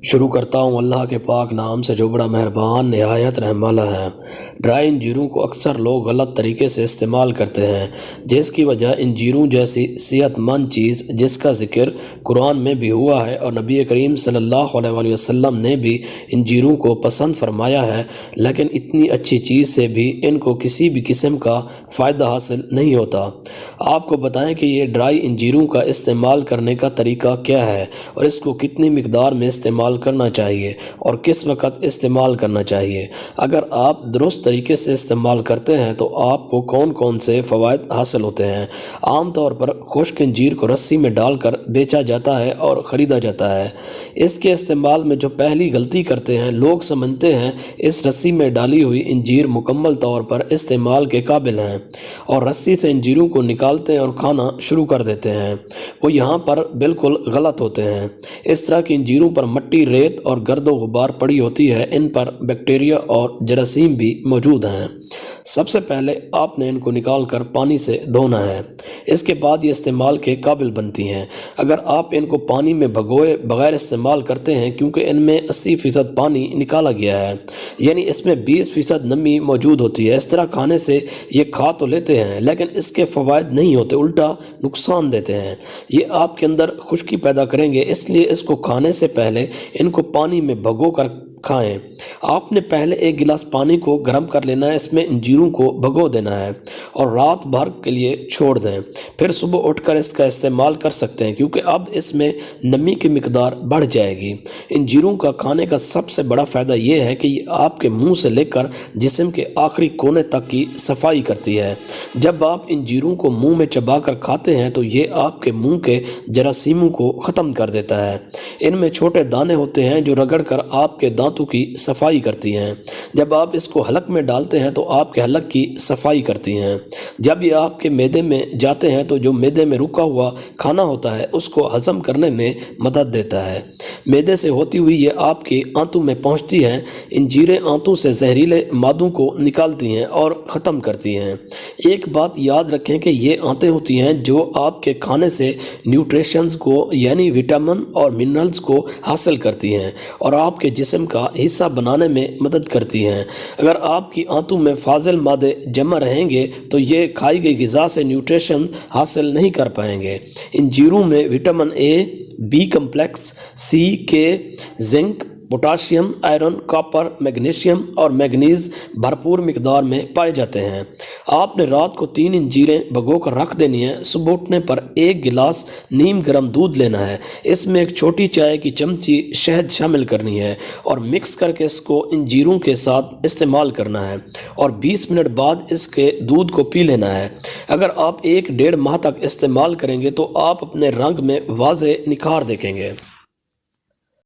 شروع کرتا ہوں اللہ کے پاک نام سے جو بڑا مہربان نہایت رحم والا ہے۔ ڈرائی انجیروں کو اکثر لوگ غلط طریقے سے استعمال کرتے ہیں، جس کی وجہ انجیروں جیسی صحت مند چیز جس کا ذکر قرآن میں بھی ہوا ہے اور نبی کریم صلی اللہ علیہ وسلم نے بھی انجیروں کو پسند فرمایا ہے، لیکن اتنی اچھی چیز سے بھی ان کو کسی بھی قسم کا فائدہ حاصل نہیں ہوتا۔ آپ کو بتائیں کہ یہ ڈرائی انجیروں کا استعمال کرنے کا طریقہ کیا ہے اور اس کو کتنی مقدار میں استعمال کرنا چاہیے اور کس وقت استعمال کرنا چاہیے۔ اگر آپ درست طریقے سے استعمال کرتے ہیں تو آپ کو کون کون سے فوائد حاصل ہوتے ہیں۔ عام طور پر خشک انجیر کو رسی میں ڈال کر بیچا جاتا ہے اور خریدا جاتا ہے۔ اس کے استعمال میں جو پہلی غلطی کرتے ہیں، لوگ سمجھتے ہیں اس رسی میں ڈالی ہوئی انجیر مکمل طور پر استعمال کے قابل ہیں اور رسی سے انجیروں کو نکالتے ہیں اور کھانا شروع کر دیتے ہیں۔ وہ یہاں پر بالکل غلط ہوتے ہیں۔ اس طرح کی انجیروں پر مٹی، ریت اور گرد و غبار پڑی ہوتی ہے۔ ان پر بیکٹیریا اور جراثیم بھی موجود ہیں۔ سب سے پہلے آپ نے ان کو نکال کر پانی سے دھونا ہے، اس کے بعد یہ استعمال کے قابل بنتی ہیں۔ اگر آپ ان کو پانی میں بھگوئے بغیر استعمال کرتے ہیں، کیونکہ ان میں 80% پانی نکالا گیا ہے، یعنی اس میں 20% نمی موجود ہوتی ہے، اس طرح کھانے سے یہ کھا تو لیتے ہیں لیکن اس کے فوائد نہیں ہوتے، الٹا نقصان دیتے ہیں۔ یہ آپ کے اندر خشکی پیدا کریں گے، اس لیے اس کو کھانے سے پہلے ان کو پانی میں بھگو کر کھائیں۔ آپ نے پہلے ایک گلاس پانی کو گرم کر لینا ہے، اس میں انجیروں کو بھگو دینا ہے اور رات بھر کے لیے چھوڑ دیں، پھر صبح اٹھ کر اس کا استعمال کر سکتے ہیں، کیونکہ اب اس میں نمی کی مقدار بڑھ جائے گی۔ انجیروں کا کھانے کا سب سے بڑا فائدہ یہ ہے کہ یہ آپ کے منہ سے لے کر جسم کے آخری کونے تک کی صفائی کرتی ہے۔ جب آپ انجیروں کو منہ میں چبا کر کھاتے ہیں تو یہ آپ کے منہ کے جراثیموں کو ختم کر دیتا ہے۔ ان میں چھوٹے دانے ہوتے ہیں جو رگڑ کر آپ کے دانتوں کی صفائی کرتی ہیں۔ جب آپ اس کو حلق میں ڈالتے ہیں تو آپ کے حلق کی صفائی کرتی ہیں۔ جب یہ آپ کے معدے میں جاتے ہیں تو جو معدے میں رکا ہوا کھانا ہوتا ہے اس کو ہضم کرنے میں مدد دیتا ہے۔ معدے سے ہوتی ہوئی یہ آپ کی آنتوں میں پہنچتی ہیں۔ انجیریں آنتوں سے زہریلے مادوں کو نکالتی ہیں اور ختم کرتی ہیں۔ ایک بات یاد رکھیں کہ یہ آنتیں ہوتی ہیں جو آپ کے کھانے سے نیوٹریشنز کو یعنی وٹامن اور منرلز کو حاصل کرتی ہیں اور آپ کے جسم کا حصہ بنانے میں مدد کرتی ہیں۔ اگر آپ کی آنتوں میں فاضل مادے جمع رہیں گے تو یہ کھائی گئی غذا سے نیوٹریشن حاصل نہیں کر پائیں گے۔ انجیروں میں وٹامن اے، بی کمپلیکس، سی، کے، zinc, potassium, iron, copper, magnesium اور مینگنیز بھرپور مقدار میں پائے جاتے ہیں۔ آپ نے رات کو 3 انجیریں بھگو کر رکھ دینی ہیں۔ صبح اٹھنے پر 1 گلاس نیم گرم دودھ لینا ہے، اس میں 1 چھوٹی چائے کی چمچی شہد شامل کرنی ہے اور مکس کر کے اس کو انجیروں کے ساتھ استعمال کرنا ہے اور 20 منٹ بعد اس کے دودھ کو پی لینا ہے۔ اگر آپ 1 ڈیڑھ ماہ تک استعمال کریں گے تو آپ اپنے رنگ میں واضح نکھار دیکھیں گے۔